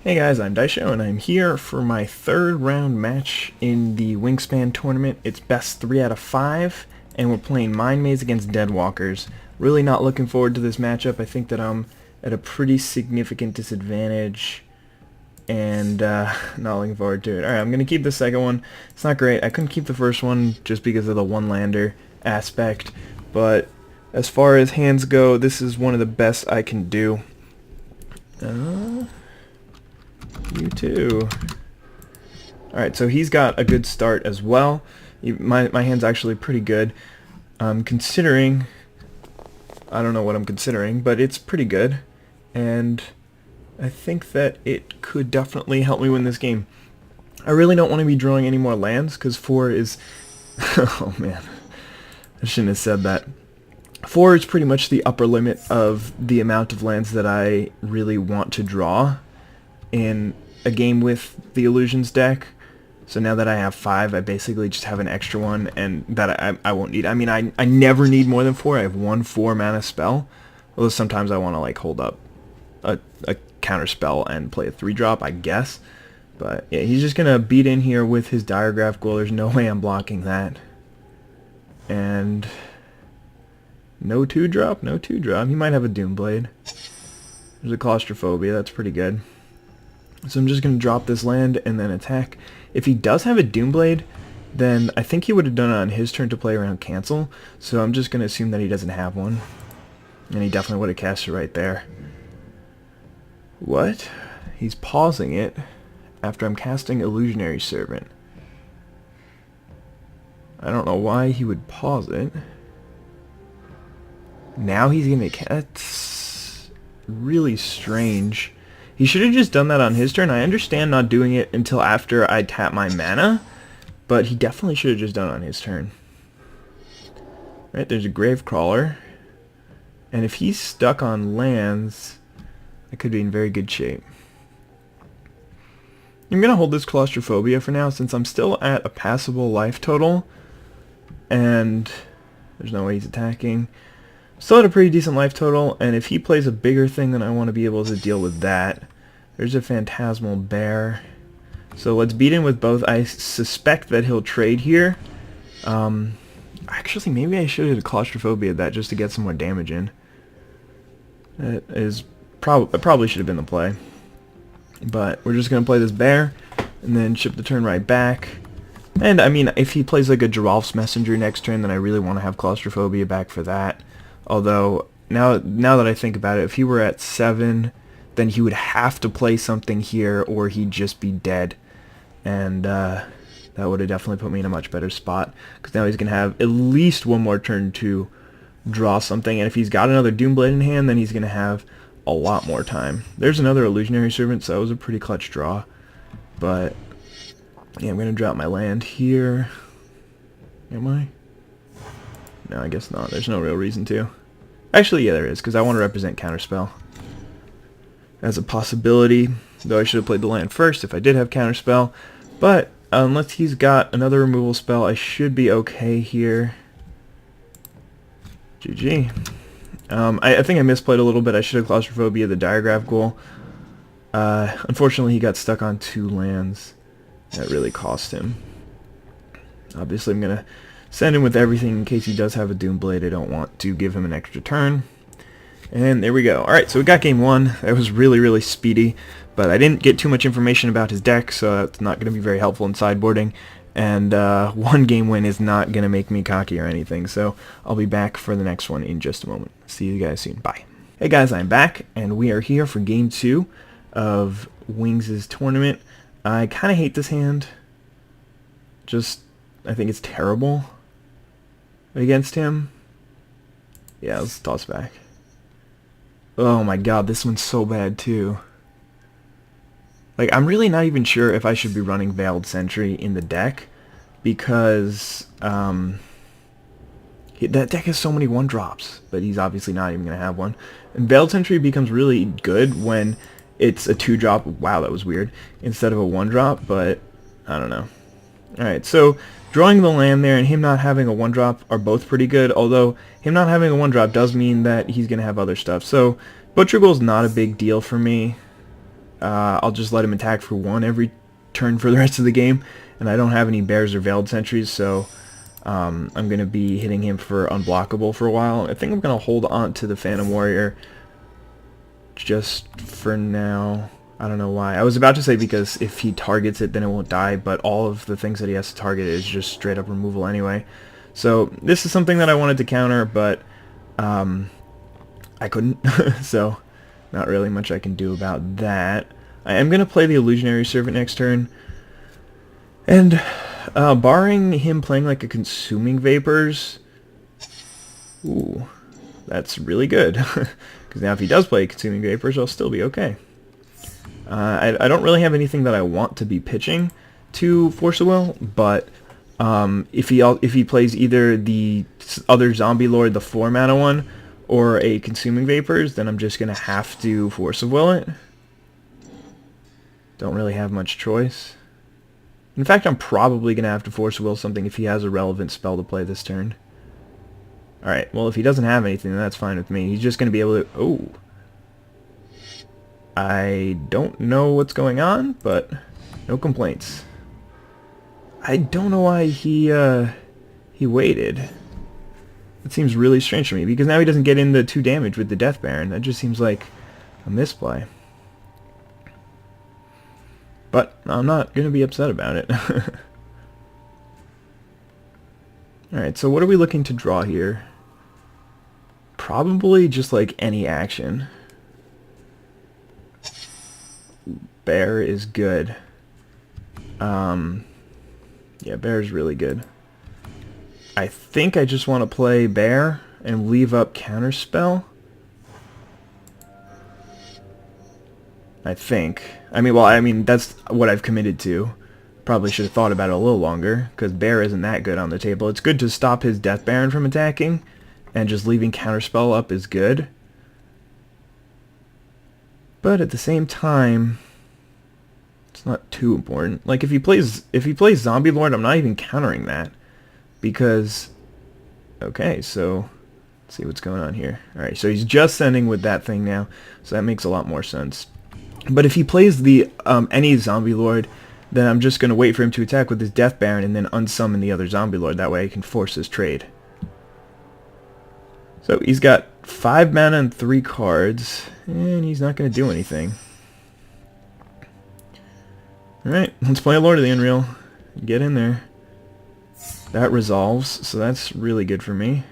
Hey guys, I'm Daisho, and I'm here for my third round match in the Wingspan tournament. It's best 3 out of 5, and we're playing Mind Maze against Deadwalkers. Really not looking forward to this matchup. I think that I'm at a pretty significant disadvantage, and not looking forward to it. Alright, I'm going to keep the second one. It's not great. I couldn't keep the first one just because of the one-lander aspect, but as far as hands go, this is one of the best I can do. You too. Alright, so he's got a good start as well. My hand's actually pretty good. Considering, I don't know what I'm considering, but it's pretty good. And I think that it could definitely help me win this game. I really don't want to be drawing any more lands, because 4 is... oh man, I shouldn't have said that. 4 is pretty much the upper limit of the amount of lands that I really want to draw in a game with the Illusions deck. So now that I have 5, I basically just have an extra one, and that I won't need. I mean, I never need more than 4. I have one 4 mana spell. Although sometimes I want to like hold up a counter spell and play a 3-drop, I guess. But yeah, he's just gonna beat in here with his Diregraph Ghoul. There's no way I'm blocking that. And no 2-drop, no 2-drop. He might have a Doomblade. There's a Claustrophobia. That's pretty good. So I'm just going to drop this land and then attack. If he does have a Doomblade, then I think he would have done it on his turn to play around cancel. So I'm just going to assume that he doesn't have one. And he definitely would have cast it right there. What? He's pausing it after I'm casting Illusionary Servant. I don't know why he would pause it. Now he's going to... That's really strange. He should have just done that on his turn. I understand not doing it until after I tap my mana, but he definitely should have just done it on his turn. Right, there's a Gravecrawler. And if he's stuck on lands, I could be in very good shape. I'm going to hold this Claustrophobia for now, since I'm still at a passable life total. And there's no way he's attacking. Still at a pretty decent life total, and if he plays a bigger thing, then I want to be able to deal with that. There's a Phantasmal Bear. So let's beat in with both. I suspect that he'll trade here. Actually, maybe I should have Claustrophobia that just to get some more damage in. That probably should have been the play. But we're just going to play this bear, and then ship the turn right back. And, I mean, if he plays like a Giralf's Messenger next turn, then I really want to have Claustrophobia back for that. Although, now that I think about it, if he were at 7, then he would have to play something here, or he'd just be dead. And that would have definitely put me in a much better spot, because now he's going to have at least one more turn to draw something. And if he's got another Doomblade in hand, then he's going to have a lot more time. There's another Illusionary Servant, so that was a pretty clutch draw. But, yeah, I'm going to drop my land here. Am I? No, I guess not. There's no real reason to. Actually, yeah, there is, because I want to represent Counterspell as a possibility, though I should have played the land first if I did have Counterspell. But unless he's got another removal spell, I should be okay here. GG. I think I misplayed a little bit. I should have Claustrophobia the Diregraph Ghoul. Unfortunately, he got stuck on 2 lands. That really cost him. Obviously, I'm going to send him with everything in case he does have a Doomblade. I don't want to give him an extra turn. And there we go. Alright, so we got game 1. That was really, really speedy. But I didn't get too much information about his deck, so that's not going to be very helpful in sideboarding. And 1 game win is not going to make me cocky or anything. So I'll be back for the next one in just a moment. See you guys soon. Bye. Hey guys, I'm back, and we are here for game 2 of Wings' tournament. I kind of hate this hand. I think it's terrible against him. Yeah, let's toss back. Oh my god, this one's so bad too. Like, I'm really not even sure if I should be running Veiled Sentry in the deck, because that deck has so many 1-drops, but he's obviously not even going to have one. And Veiled Sentry becomes really good when it's a 2-drop, wow, that was weird, instead of a 1-drop, but I don't know. Alright, so drawing the land there and him not having a 1-drop are both pretty good, although him not having a 1-drop does mean that he's going to have other stuff. So Butcher Ghoul's not a big deal for me. I'll just let him attack for 1 every turn for the rest of the game, and I don't have any bears or veiled sentries, so I'm going to be hitting him for unblockable for a while. I think I'm going to hold on to the Phantom Warrior just for now. I don't know why. I was about to say because if he targets it, then it won't die, but all of the things that he has to target is just straight up removal anyway. So this is something that I wanted to counter, but I couldn't, so not really much I can do about that. I am going to play the Illusionary Servant next turn, and barring him playing like a Consuming Vapors, ooh, that's really good, because now if he does play Consuming Vapors, I'll still be okay. I don't really have anything that I want to be pitching to Force of Will, but if he plays either the other Zombie Lord, the 4-mana one, or a Consuming Vapors, then I'm just going to have to Force of Will it. Don't really have much choice. In fact, I'm probably going to have to Force of Will something if he has a relevant spell to play this turn. Alright, well if he doesn't have anything, then that's fine with me. He's just going to be able to... Oh. I don't know what's going on, but no complaints. I don't know why he waited. It seems really strange to me, because now he doesn't get in the 2 damage with the Death Baron. That just seems like a misplay. But I'm not going to be upset about it. Alright, so what are we looking to draw here? Probably just like any action. Bear is good. Yeah, bear is really good. I think I just want to play bear and leave up counterspell. I think. I mean, that's what I've committed to. Probably should have thought about it a little longer, because bear isn't that good on the table. It's good to stop his Death Baron from attacking, and just leaving counterspell up is good. But at the same time, it's not too important. Like if he plays Zombie Lord, I'm not even countering that, because okay, so let's see what's going on here. All right, so he's just sending with that thing now, so that makes a lot more sense. But if he plays the any Zombie Lord, then I'm just going to wait for him to attack with his Death Baron and then unsummon the other Zombie Lord. That way I can force his trade. So he's got 5 mana and 3 cards, and he's not going to do anything. Alright, let's play a Lord of the Unreal. Get in there. That resolves, so that's really good for me.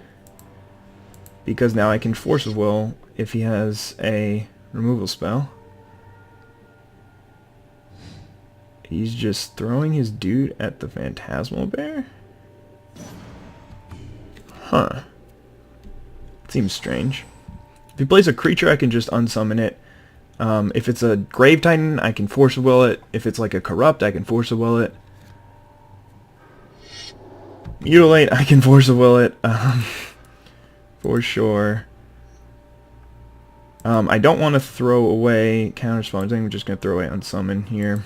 Because now I can Force of Will if he has a removal spell. He's just throwing his dude at the Phantasmal Bear? Huh. Seems strange. If he plays a creature, I can just unsummon it. If it's a Grave Titan, I can Force of Will it. If it's like a Corrupt, I can Force of Will it. Mutilate, I can Force of Will it. For sure. I don't want to throw away Counterspell. I think I'm just going to throw away Unsummon here.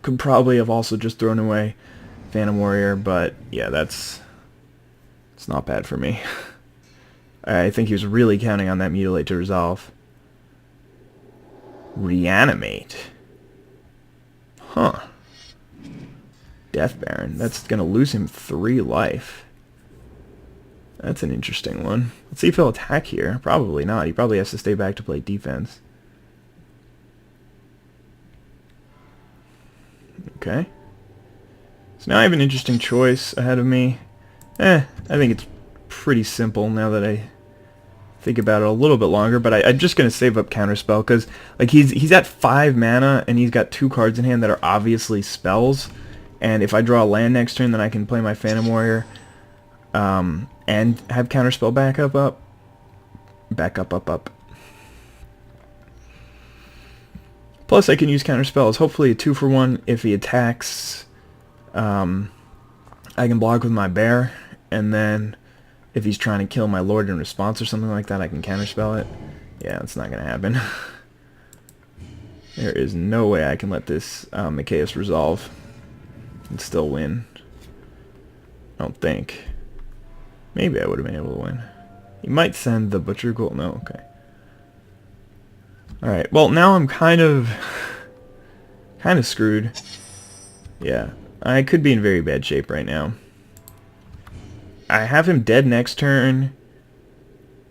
Could probably have also just thrown away Phantom Warrior, but yeah, it's not bad for me. I think he was really counting on that Mutilate to resolve. Reanimate. Huh. Death Baron. That's going to lose him 3 life. That's an interesting one. Let's see if he'll attack here. Probably not. He probably has to stay back to play defense. Okay. So now I have an interesting choice ahead of me. I think it's pretty simple now that I think about it a little bit longer, but I'm just going to save up Counterspell, because like he's at 5 mana, and he's got 2 cards in hand that are obviously spells, and if I draw a land next turn, then I can play my Phantom Warrior, and have Counterspell back up. Plus I can use Counterspell as hopefully a 2-for-1 if he attacks. I can block with my bear, and then if he's trying to kill my Lord in response or something like that, I can Counterspell it. Yeah, that's not going to happen. There is no way I can let this Mikaeus resolve and still win. I don't think. Maybe I would have been able to win. He might send the Butcher Ghoul. No, okay. Alright, well now I'm kind of screwed. Yeah, I could be in very bad shape right now. I have him dead next turn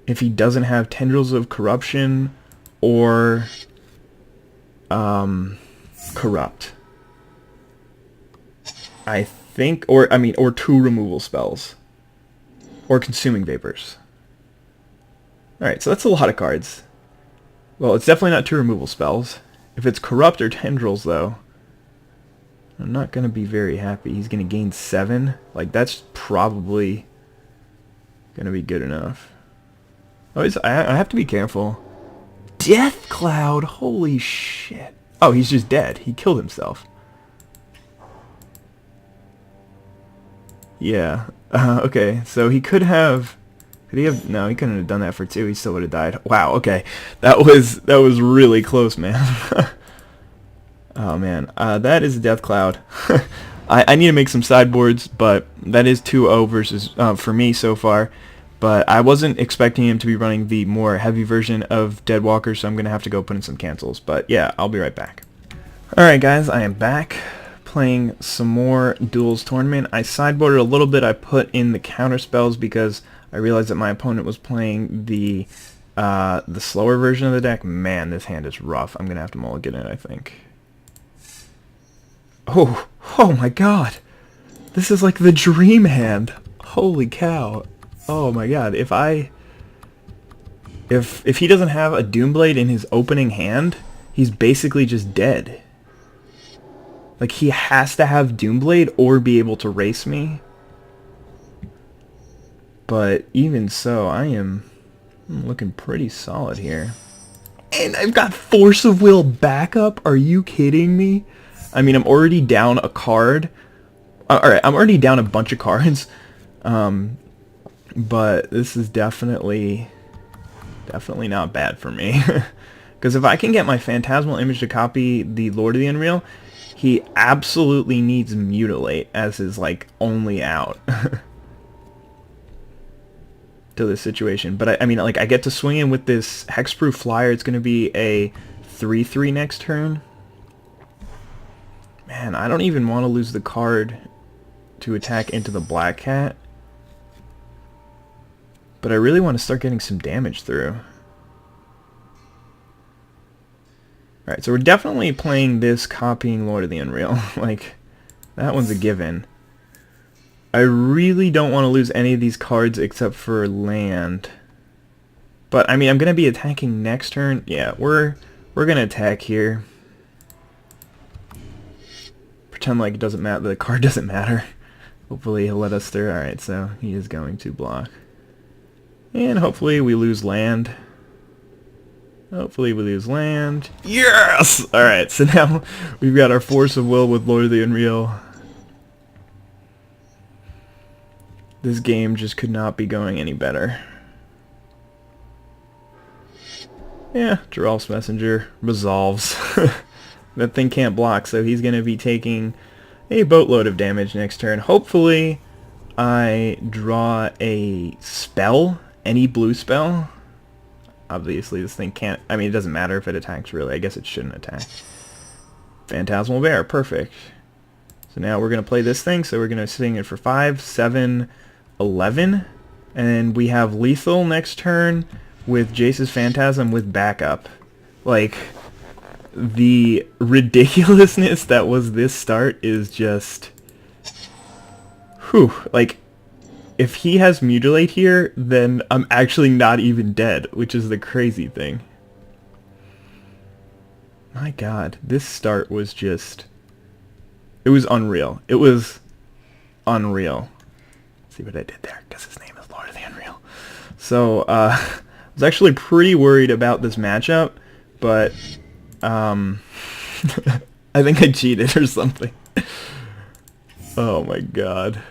if he doesn't have Tendrils of Corruption or Corrupt. I think, or 2 removal spells. Or Consuming Vapors. Alright, so that's a lot of cards. Well, it's definitely not 2 removal spells. If it's Corrupt or Tendrils, though, I'm not going to be very happy. He's going to gain 7. Like, that's probably going to be good enough. Oh, I have to be careful. Death Cloud! Holy shit. Oh, he's just dead. He killed himself. Yeah. Okay, so he could have... Could he have... No, he couldn't have done that for 2. He still would have died. Wow, okay. That was really close, man. Oh, man. That is Death Cloud. I need to make some sideboards, but that is 2-0 versus for me so far. But I wasn't expecting him to be running the more heavy version of Deadwalker, so I'm going to have to go put in some cancels. But yeah, I'll be right back. Alright guys, I am back playing some more Duels Tournament. I sideboarded a little bit. I put in the counter spells because I realized that my opponent was playing the slower version of the deck. Man, this hand is rough. I'm going to have to mulligan it, I think. Oh my god. This is like the dream hand. Holy cow. Oh my god, if he doesn't have a Doomblade in his opening hand, he's basically just dead. Like, he has to have Doomblade or be able to race me. But even so, I'm looking pretty solid here. And I've got Force of Will backup? Are you kidding me? I mean, I'm already down a card. Alright, I'm already down a bunch of cards. But this is definitely not bad for me. Because if I can get my Phantasmal Image to copy the Lord of the Unreal, he absolutely needs Mutilate as his, like, only out to this situation. But I mean, like, I get to swing in with this Hexproof Flyer. It's going to be a 3/3 next turn. Man, I don't even want to lose the card to attack into the Black Cat. But I really want to start getting some damage through. Alright, so we're definitely playing this copying Lord of the Unreal. Like, that one's a given. I really don't want to lose any of these cards except for land. But, I mean, I'm going to be attacking next turn. Yeah, we're going to attack here. Pretend like it doesn't matter. The card doesn't matter. Hopefully he'll let us through. Alright, so he is going to block. And hopefully we lose land. Hopefully we lose land. Yes! Alright, so now we've got our Force of Will with Lord of the Unreal. This game just could not be going any better. Yeah, Geralf's Messenger resolves. That thing can't block, so he's going to be taking a boatload of damage next turn. Hopefully I draw a spell. Any blue spell. Obviously this thing can't... I mean, it doesn't matter if it attacks, really. I guess it shouldn't attack. Phantasmal Bear. Perfect. So now we're going to play this thing. So we're going to swing it for 5, 7, 11. And we have lethal next turn with Jace's Phantasm with backup. Like, the ridiculousness that was this start is just... Whew. Like... If he has Mutilate here, then I'm actually not even dead, which is the crazy thing. My god, this start was just... It was unreal. It was unreal. Let's see what I did there, because his name is Lord of the Unreal. So, I was actually pretty worried about this matchup, but, I think I cheated or something. Oh my god.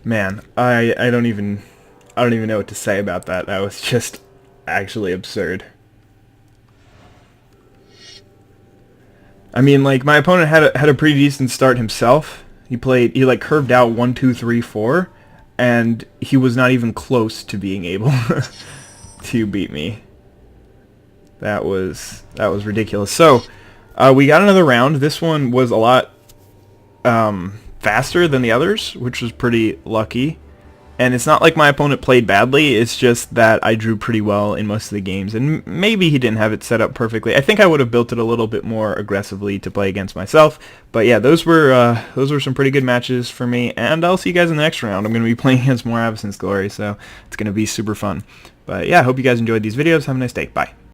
Man, I don't even know what to say about that. That was just actually absurd. I mean, like, my opponent had a pretty decent start himself. He like curved out 1, 2, 3, 4, and he was not even close to being able to beat me. That was ridiculous. So we got another round. This one was a lot faster than the others, which was pretty lucky. And it's not like my opponent played badly, it's just that I drew pretty well in most of the games, and maybe he didn't have it set up perfectly. I think I would have built it a little bit more aggressively to play against myself, but yeah, those were some pretty good matches for me, and I'll see you guys in the next round. I'm going to be playing against more Avacyn's Glory, so it's going to be super fun. But yeah, I hope you guys enjoyed these videos. Have a nice day. Bye.